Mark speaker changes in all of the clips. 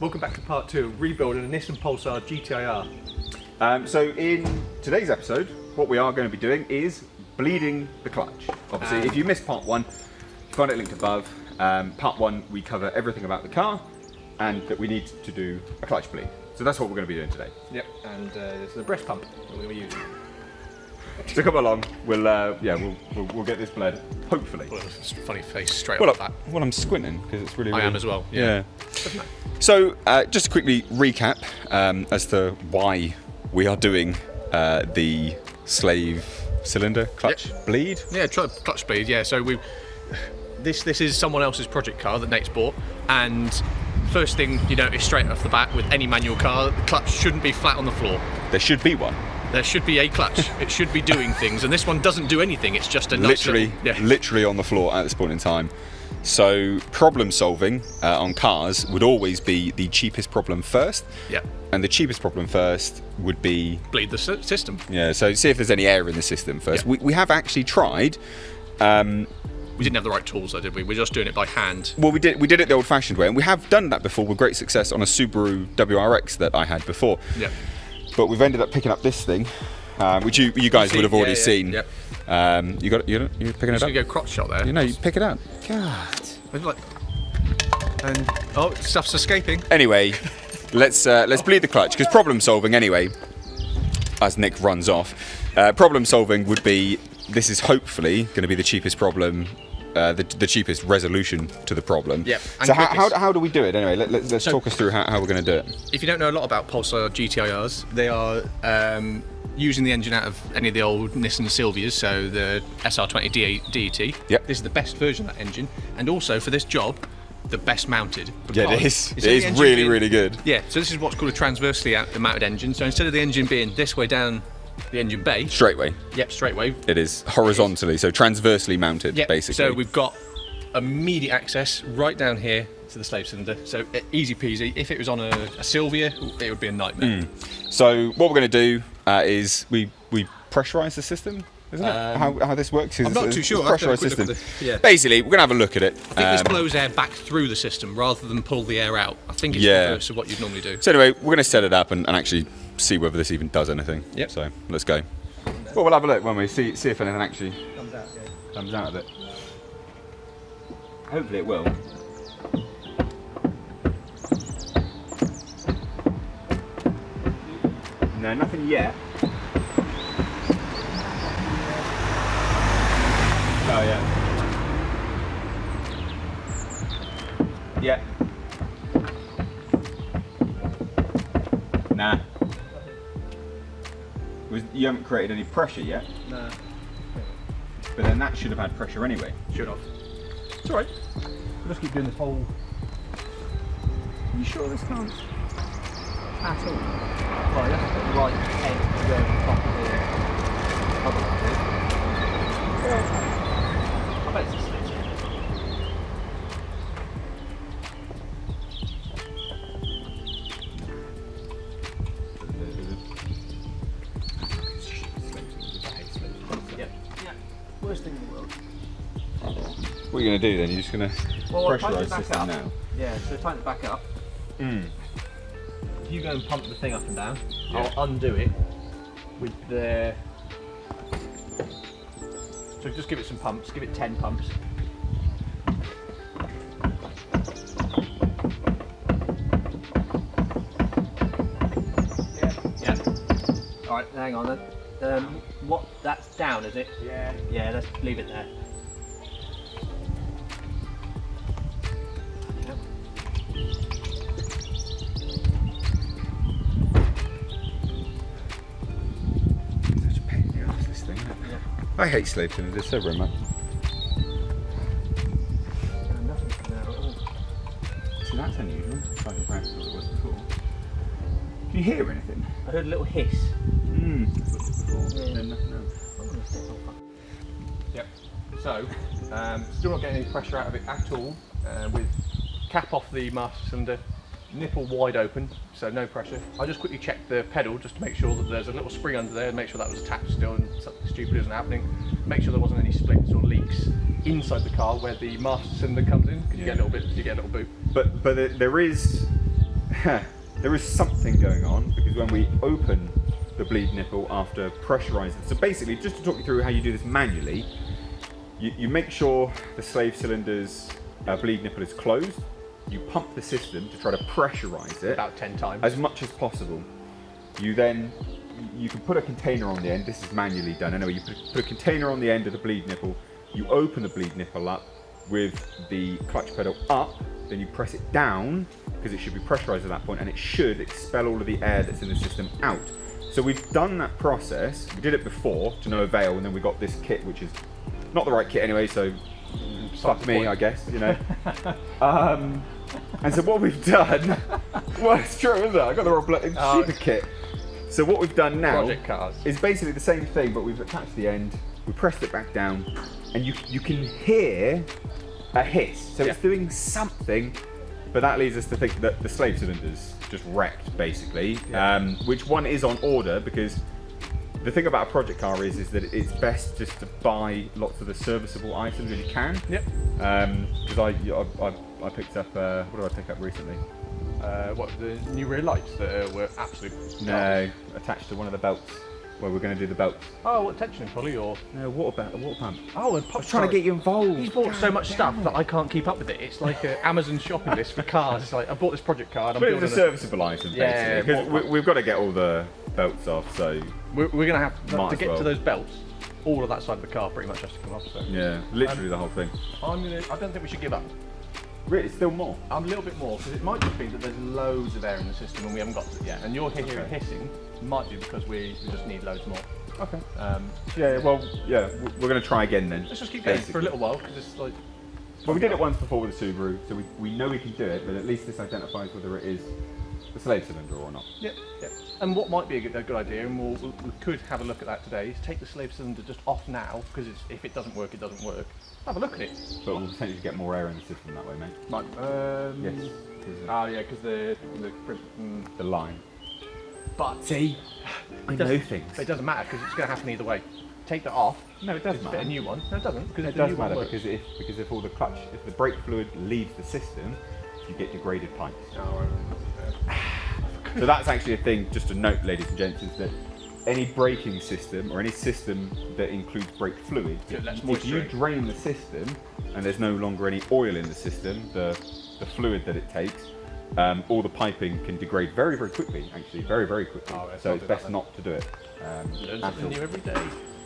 Speaker 1: Welcome back to part 2 of rebuilding a Nissan Pulsar GTiR.
Speaker 2: So in today's episode, what we are going to be doing is bleeding the clutch. Obviously, if you missed part 1, find it linked above. Part 1, we cover everything about the car and that we need to do a clutch bleed. So that's what we're going to be doing today.
Speaker 1: Yep, and this is the breast pump that we're going to use.
Speaker 2: So come along, we'll get this bled, hopefully.
Speaker 1: Well, it's a funny face straight
Speaker 2: Well,
Speaker 1: off that.
Speaker 2: well, I'm squinting because it's really.
Speaker 1: I am as well. Yeah.
Speaker 2: So just to quickly recap as to why we are doing the slave cylinder clutch bleed.
Speaker 1: Yeah, clutch bleed. Yeah. So this is someone else's project car that Nate's bought, and first thing you notice straight off the bat with any manual car, the clutch shouldn't be flat on the floor.
Speaker 2: There should be one.
Speaker 1: There should be a clutch. It should be doing things, and this one doesn't do anything. It's just a nice
Speaker 2: literally on the floor at this point in time. So problem solving on cars would always be the cheapest problem first.
Speaker 1: Yeah. And
Speaker 2: the cheapest problem first would be
Speaker 1: bleed the system.
Speaker 2: Yeah. So see if there's any air in the system first.
Speaker 1: Yeah.
Speaker 2: We have actually tried.
Speaker 1: We didn't have the right tools, though, did we? We're just doing it by hand.
Speaker 2: Well, we did it the old-fashioned way, and we have done that before with great success on a Subaru WRX that I had before.
Speaker 1: Yeah.
Speaker 2: But we've ended up picking up this thing, which you guys would have already seen.
Speaker 1: Yep.
Speaker 2: You're picking it up.
Speaker 1: You go crotch shot there.
Speaker 2: You know, you pick it up. God.
Speaker 1: And stuff's escaping.
Speaker 2: Anyway, let's bleed the clutch because problem solving anyway. As Nick runs off, problem solving would be. This is hopefully going to be the cheapest problem, the cheapest resolution to the problem.
Speaker 1: Yep.
Speaker 2: So how do we do it anyway? Let's talk us through how we're going to do it.
Speaker 1: If you don't know a lot about Pulsar GTiRs, they are using the engine out of any of the old Nissan Silvias, so the SR20 DET.
Speaker 2: Yep.
Speaker 1: This is the best version of that engine, and also for this job, the best mounted.
Speaker 2: Yeah, it is. It is really, really good.
Speaker 1: Yeah. So this is what's called a transversely mounted engine. So instead of the engine being this way down the engine bay.
Speaker 2: Straightway.
Speaker 1: Yep, straightway.
Speaker 2: It is horizontally, so transversely mounted, basically.
Speaker 1: So we've got immediate access right down here to the slave cylinder. So easy peasy. If it was on a Silvia, it would be a nightmare.
Speaker 2: So what we're going to do is we pressurise the system, isn't it? How this works is
Speaker 1: I'm not too sure.
Speaker 2: Pressurised system. Basically, we're going to have a look at it.
Speaker 1: I think this blows air back through the system rather than pull the air out. I think it's the reverse of what you'd normally do.
Speaker 2: So anyway, we're going to set it up and actually see whether this even does anything.
Speaker 1: Yep.
Speaker 2: So let's go. Well, we'll have a look when we see if anything actually comes out of it. Hopefully it will. No, nothing yet. Oh yeah. Yeah. Nah. You haven't created any pressure yet.
Speaker 1: No.
Speaker 2: But then that should have had pressure anyway.
Speaker 1: Should have.
Speaker 2: It's alright.
Speaker 1: We'll just keep doing this whole.
Speaker 2: Are you sure this can't?
Speaker 1: At all. Well, you have to put the right head to go on top of the other one. Yeah. I bet it's a switch. Worst thing in the world.
Speaker 2: What are you going to do then? You're just going to pressurise the system now?
Speaker 1: Yeah, so tighten it back up. If you go and pump the thing up and down, I'll undo it with the... So just give it some pumps, give it 10 pumps. Yeah. Alright, hang on then. What? That's down, is it?
Speaker 2: Yeah.
Speaker 1: Yeah, let's leave it there.
Speaker 2: Such a pain in the ass, this thing, isn't it?
Speaker 1: Yeah.
Speaker 2: I hate slave cylinders so very much.
Speaker 1: Nothing's coming out at all.
Speaker 2: See, that's unusual. If I can perhaps what it was before. Can you hear anything?
Speaker 1: I heard a little hiss.
Speaker 2: Then nothing else.
Speaker 1: Yep. So, still not getting any pressure out of it at all. With cap off the master cylinder, nipple wide open, so no pressure. I just quickly checked the pedal just to make sure that there's a little spring under there and make sure that was attached still and something stupid isn't happening. Make sure there wasn't any splits or leaks inside the car where the master cylinder comes in, because you get a little boot.
Speaker 2: But there is there is something going on, because when we open the bleed nipple after pressurising, so basically, just to talk you through how you do this manually, you make sure the slave cylinder's bleed nipple is closed. You pump the system to try to pressurise it
Speaker 1: about 10 times
Speaker 2: as much as possible. You can put a container on the end. This is manually done anyway. You put a container on the end of the bleed nipple. You open the bleed nipple up with the clutch pedal up. Then you press it down, because it should be pressurised at that point, and it should expel all of the air that's in the system out. So we've done that process. We did it before to no avail, and then we got this kit, which is not the right kit anyway. So fuck me, I guess, you know. And so what we've done, well, it's true, isn't it? I got the wrong stupid kit. So what we've done now is basically the same thing, but we've attached the end, we pressed it back down, and you can hear a hiss. So it's doing something, but that leads us to think that the slave cylinder's just wrecked, basically. Which one is on order, because the thing about a project car is that it's best just to buy lots of the serviceable items if you can.
Speaker 1: Yep.
Speaker 2: Because I picked up, what did I pick up recently?
Speaker 1: What, the new rear lights that were absolutely...
Speaker 2: No, attached to one of the belts, where we're going to do the belts.
Speaker 1: Oh, what, tensioning pulley or...
Speaker 2: No, a water pump.
Speaker 1: Oh, and
Speaker 2: I was trying to get you involved.
Speaker 1: He's bought so much stuff that I can't keep up with it. It's like an Amazon shopping list for cars. It's like, I bought this project car and I'm
Speaker 2: But
Speaker 1: building
Speaker 2: it's a serviceable item, basically, because we've got to get all the belts off, so...
Speaker 1: We're going to have to get
Speaker 2: well.
Speaker 1: to those belts. All of that side of the car pretty much has to come off. So.
Speaker 2: Yeah, literally the whole thing.
Speaker 1: I don't think we should give up.
Speaker 2: Really, still more?
Speaker 1: A little bit more, because it might just be that there's loads of air in the system and we haven't got to it yet. And you're hearing hissing might be because we just need loads more.
Speaker 2: Okay. We're going to try again then.
Speaker 1: Let's just keep going for a little while, because it's like...
Speaker 2: Well, we did it once before with the Subaru, so we know we can do it, but at least this identifies whether it is the slave cylinder or not.
Speaker 1: Yep. And what might be a good idea, and we could have a look at that today, is take the slave cylinder just off now, because if it doesn't work, it doesn't work. Have a look at it.
Speaker 2: But we'll potentially get more air in the system that way, mate.
Speaker 1: Might.
Speaker 2: Yes.
Speaker 1: Oh yeah, because
Speaker 2: The line.
Speaker 1: But
Speaker 2: see, I know things.
Speaker 1: But it doesn't matter, because it's going to happen either way. Take that off.
Speaker 2: No, it does matter.
Speaker 1: Fit a new one. No, it doesn't. Because
Speaker 2: it does matter, because if all the clutch, if the brake fluid leaves the system, you get degraded pipes.
Speaker 1: Oh, right.
Speaker 2: So that's actually a thing, just to note, ladies and gents, is that any braking system or any system that includes brake fluid, if you drain the system and there's no longer any oil in the system, the fluid that it takes, all the piping can degrade very, very quickly, actually, very, very quickly. So it's best not to do it.
Speaker 1: Learn something new every day.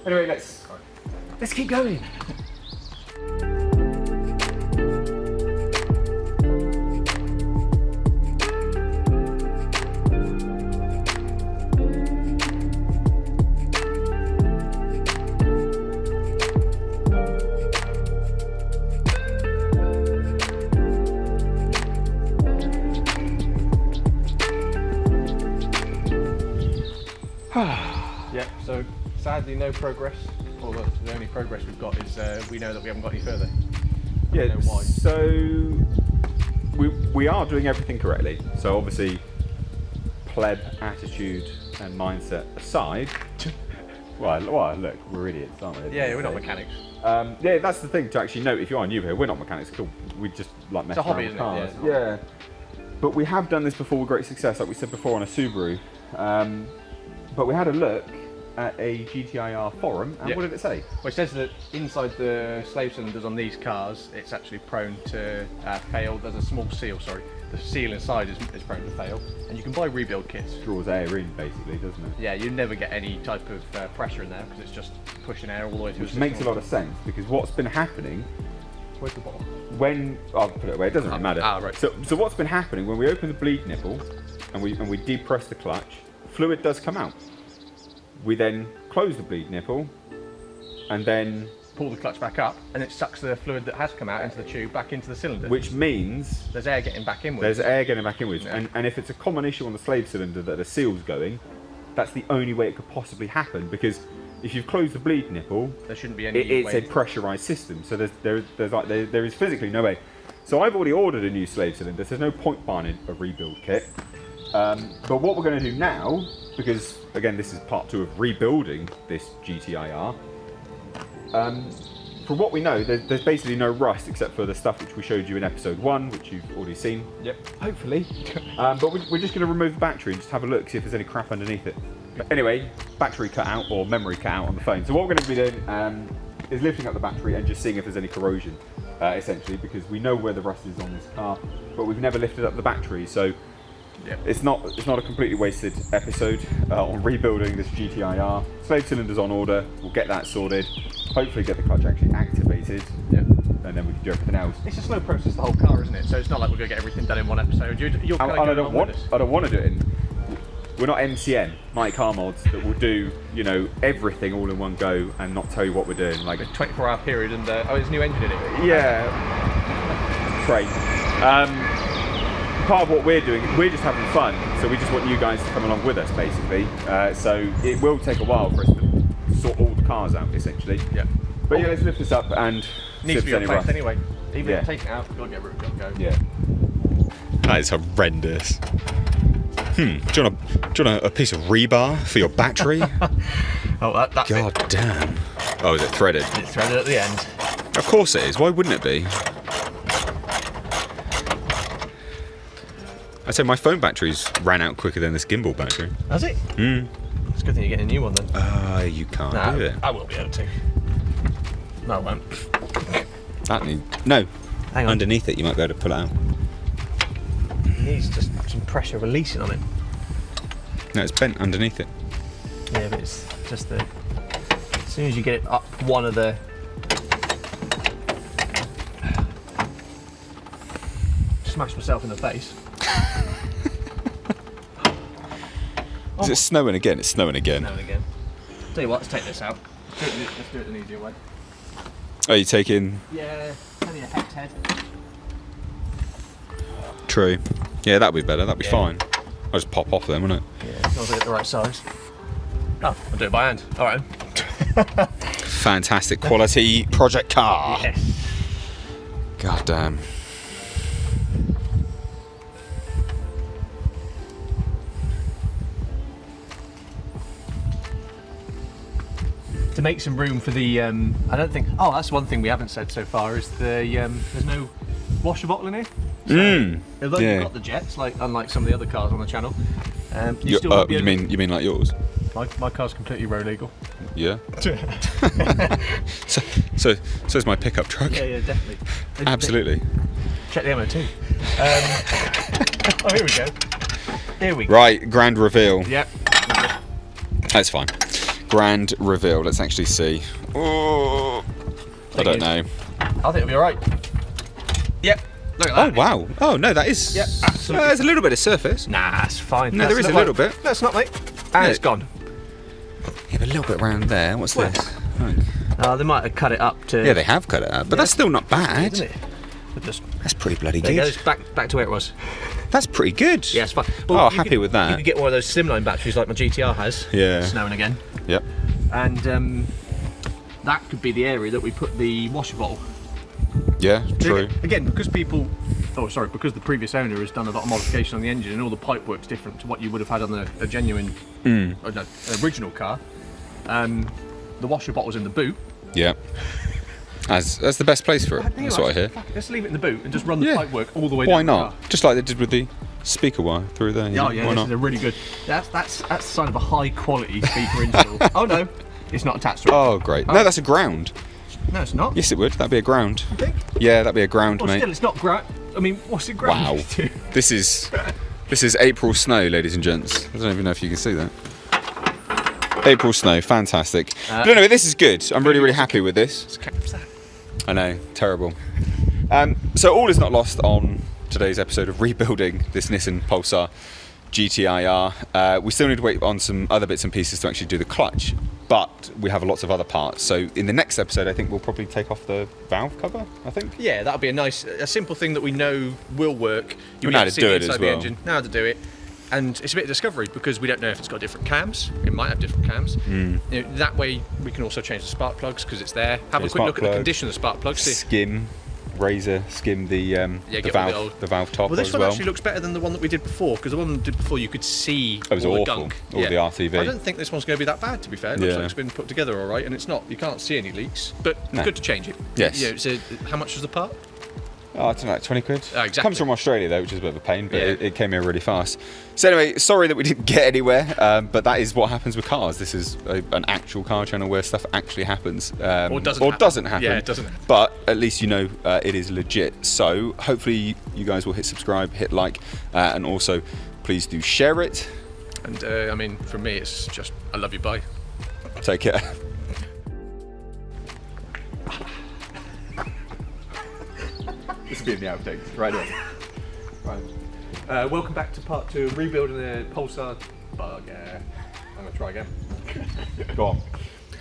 Speaker 2: Anyway, let's keep going.
Speaker 1: Yep, so sadly no progress, or the only progress we've got is we know that we haven't got any further.
Speaker 2: Yeah,
Speaker 1: know why.
Speaker 2: So we are doing everything correctly. So obviously, pleb attitude and mindset aside, well, look, we're idiots, aren't we?
Speaker 1: Yeah, we're not mechanics.
Speaker 2: Yeah, that's the thing to actually note. If you are new here, we're not mechanics. Cool. We just like mess
Speaker 1: It's a
Speaker 2: around
Speaker 1: hobby,
Speaker 2: with
Speaker 1: isn't it?
Speaker 2: cars.
Speaker 1: Yeah,
Speaker 2: But we have done this before with great success, like we said before on a Subaru. But we had a look at a GTiR forum, and what did it say?
Speaker 1: Well, it says that inside the slave cylinders on these cars, it's actually prone to fail. There's a small seal, sorry. The seal inside is prone to fail, and you can buy rebuild kits.
Speaker 2: Draws air in, basically, doesn't it?
Speaker 1: Yeah, you never get any type of pressure in there because it's just pushing air all the way through.
Speaker 2: Which makes a lot of sense, because what's been happening
Speaker 1: Where's the bottom?
Speaker 2: when I'll put it away, it doesn't really matter.
Speaker 1: Right.
Speaker 2: So what's been happening when we open the bleed nipple and we depress the clutch, fluid does come out. We then close the bleed nipple and then
Speaker 1: pull the clutch back up, and it sucks the fluid that has come out into the tube back into the cylinder.
Speaker 2: Which means
Speaker 1: there's air getting back inwards.
Speaker 2: There's air getting back inwards.
Speaker 1: Yeah.
Speaker 2: And if it's a common issue on the slave cylinder that the seal's going, that's the only way it could possibly happen, because if you've closed the bleed nipple,
Speaker 1: there shouldn't be any
Speaker 2: it's a pressurized system, so there is physically no way. So I've already ordered a new slave cylinder, so there's no point buying a rebuild kit. But what we're going to do now, because again this is part 2 of rebuilding this GTiR, from what we know, there's basically no rust except for the stuff which we showed you in episode 1, which you've already seen.
Speaker 1: Yep.
Speaker 2: Hopefully. But we're just going to remove the battery and just have a look, see if there's any crap underneath it. But anyway, battery cut out or memory cut out on the phone. So what we're going to be doing is lifting up the battery and just seeing if there's any corrosion, essentially, because we know where the rust is on this car, but we've never lifted up the battery. So
Speaker 1: Yep.
Speaker 2: it's not a completely wasted episode on rebuilding this GTiR. Slave cylinders on order. We'll get that sorted. Hopefully get the clutch actually activated.
Speaker 1: Yeah.
Speaker 2: And then we can do everything else.
Speaker 1: It's a slow process, the whole car, isn't it? So it's not like we're going to get everything done in one episode. You're kind of
Speaker 2: I
Speaker 1: going
Speaker 2: don't want to do it in. We're not MCN, Mighty Car Mods, that will do, you know, everything all in one go and not tell you what we're doing. Like
Speaker 1: a 24-hour period, and there's a new engine in it.
Speaker 2: Yeah. Train. Part of what we're doing, we're just having fun, so we just want you guys to come along with us, basically. So it will take a while for us to sort all the cars out, essentially.
Speaker 1: Yeah.
Speaker 2: But yeah, let's lift this up and
Speaker 1: needs to be replaced anyway. Even
Speaker 2: Yeah.
Speaker 1: if take it out, we've got to get rid of it. Go.
Speaker 2: Yeah.
Speaker 3: That is horrendous. Do you want a piece of rebar for your battery?
Speaker 1: Oh, that's
Speaker 3: God damn. Oh, is it threaded?
Speaker 1: It's threaded at the end.
Speaker 3: Of course it is. Why wouldn't it be? I'd say my phone batteries ran out quicker than this gimbal battery.
Speaker 1: Has it? It's a good thing you're getting a new one then.
Speaker 3: You can't
Speaker 1: Nah,
Speaker 3: do it.
Speaker 1: I will be able to. No, I won't.
Speaker 3: No.
Speaker 1: Hang on.
Speaker 3: Underneath it, you might be able to pull it out.
Speaker 1: It needs just some pressure releasing on it.
Speaker 3: No, it's bent underneath it.
Speaker 1: Yeah, but it's just the... As soon as you get it up one of the... Smash myself in the face.
Speaker 3: Is it snowing again? It's snowing again.
Speaker 1: Now and again. Tell you what, let's take this out. Let's do it an easier way.
Speaker 3: Are you taking...
Speaker 1: Yeah, only a hex head.
Speaker 3: True. Yeah, that'd be better. That'd be
Speaker 1: Yeah.
Speaker 3: fine. I'll just pop off then, wouldn't it?
Speaker 1: Yeah, as long as I get the right size. Oh, I'll do it by hand. All right.
Speaker 3: Fantastic quality project car.
Speaker 1: Yes.
Speaker 3: God damn.
Speaker 1: To make some room for the, I don't think. Oh, that's one thing we haven't said so far is the there's no washer bottle in here. So, although
Speaker 3: yeah.
Speaker 1: you've got the jets, like unlike some of the other cars on the channel,
Speaker 3: You,
Speaker 1: still won't be able to-
Speaker 3: you mean like yours?
Speaker 1: My car's completely road legal.
Speaker 3: Yeah. So is my pickup truck.
Speaker 1: Yeah, definitely.
Speaker 3: Absolutely.
Speaker 1: Check the MOT. Oh, here we go. Here we go.
Speaker 3: Right, grand reveal.
Speaker 1: Yep.
Speaker 3: That's fine. Grand reveal. Let's actually see. Oh, I don't know.
Speaker 1: I think it'll be all right. Yep. Look at
Speaker 3: Oh
Speaker 1: that.
Speaker 3: wow. Oh no, that is.
Speaker 1: Yep, absolutely.
Speaker 3: There's a little bit of surface.
Speaker 1: Nah, it's fine.
Speaker 3: No, there is a little bit.
Speaker 1: No, it's not, mate. And
Speaker 3: Yeah.
Speaker 1: it's gone.
Speaker 3: Yeah, but a little bit around there. What's
Speaker 1: Where?
Speaker 3: this?
Speaker 1: They might have cut it up to.
Speaker 3: Yeah, they have cut it out, but
Speaker 1: Yeah.
Speaker 3: that's still not bad.
Speaker 1: Isn't it? But just
Speaker 3: That's pretty bloody
Speaker 1: there you go.
Speaker 3: good.
Speaker 1: It's back to where it was.
Speaker 3: That's pretty good.
Speaker 1: Yeah, it's fine.
Speaker 3: Oh,
Speaker 1: you
Speaker 3: happy
Speaker 1: could-
Speaker 3: with that.
Speaker 1: You could get one of those slimline batteries like my GTR has.
Speaker 3: Yeah.
Speaker 1: Snowing again.
Speaker 3: Yep.
Speaker 1: And that could be the area that we put the washer bottle.
Speaker 3: Yeah. True.
Speaker 1: Again, because because the previous owner has done a lot of modification on the engine and all the pipe work's different to what you would have had on a genuine, an original car. The washer bottle's in the boot.
Speaker 3: Yeah. That's the best place for it.
Speaker 1: Think
Speaker 3: That's
Speaker 1: about
Speaker 3: what I hear.
Speaker 1: fuck it, let's leave it in the boot and just run the
Speaker 3: Yeah.
Speaker 1: pipe work all the way
Speaker 3: Why
Speaker 1: down the
Speaker 3: not? Just like they did with the speaker wire through there.
Speaker 1: car. Oh yeah,
Speaker 3: Why
Speaker 1: this
Speaker 3: not?
Speaker 1: is a really good. That's the sign of a high quality speaker install. Oh no, it's not attached to it.
Speaker 3: Oh great. No, that's a ground.
Speaker 1: No, it's not.
Speaker 3: Yes, it would. That'd be a ground.
Speaker 1: You think?
Speaker 3: Yeah, that'd be a ground,
Speaker 1: Well,
Speaker 3: mate.
Speaker 1: still, it's not ground. I mean, what's it ground
Speaker 3: Wow.
Speaker 1: to?
Speaker 3: This is April snow, ladies and gents. I don't even know if you can see that. April snow, fantastic. But anyway, this is good. I'm really happy with this.
Speaker 1: What's that?
Speaker 3: I know, terrible. So all is not lost on today's episode of rebuilding this Nissan Pulsar GTiR. We still need to wait on some other bits and pieces to actually do the clutch, but we have lots of other parts. So in the next episode, I think we'll probably take off the valve cover, I think.
Speaker 1: Yeah, that'll be a simple thing that we know will work.
Speaker 3: We know how to
Speaker 1: see
Speaker 3: do
Speaker 1: the
Speaker 3: it as
Speaker 1: inside
Speaker 3: well.
Speaker 1: The engine, know how to do it. And it's a bit of discovery because we don't know if it's got different cams. It might have different cams. You know, that way we can also change the spark plugs because it's there. Have a quick
Speaker 3: spark
Speaker 1: look at the
Speaker 3: plug,
Speaker 1: condition of the spark plugs. See,
Speaker 3: Skim. razor skim the
Speaker 4: get rid of
Speaker 3: the valve top
Speaker 4: Well, this
Speaker 3: as
Speaker 4: one
Speaker 3: well.
Speaker 4: actually looks better than the one that we did before, because the one we did before you could see
Speaker 3: It was
Speaker 4: all the
Speaker 3: awful,
Speaker 4: gunk.
Speaker 3: all the RTV.
Speaker 4: I don't think this one's going to be that bad, to be fair. It looks
Speaker 3: Yeah.
Speaker 4: like it's been put together all right, and it's not. You can't see any leaks, but
Speaker 3: No.
Speaker 4: good to change it.
Speaker 3: Yes.
Speaker 4: Yeah. How much was the part?
Speaker 3: Oh, it's like 20 quid.
Speaker 4: Oh, exactly.
Speaker 3: Comes from Australia though, which is a bit of a pain, but
Speaker 4: Yeah.
Speaker 3: it came here really fast. So anyway, sorry that we didn't get anywhere, but that is what happens with cars. This is an actual car channel where stuff actually happens.
Speaker 4: Or doesn't happen. Yeah, it doesn't happen.
Speaker 3: But at least you know it is legit. So hopefully you guys will hit subscribe, hit like, and also please do share it.
Speaker 4: And I mean, for me, it's just I love you. Bye.
Speaker 3: Take care.
Speaker 2: This will be in the outtakes, right there.
Speaker 1: Right. Welcome back to part 2 of rebuilding the Pulsar bug. I'm going to try again.
Speaker 2: Go on.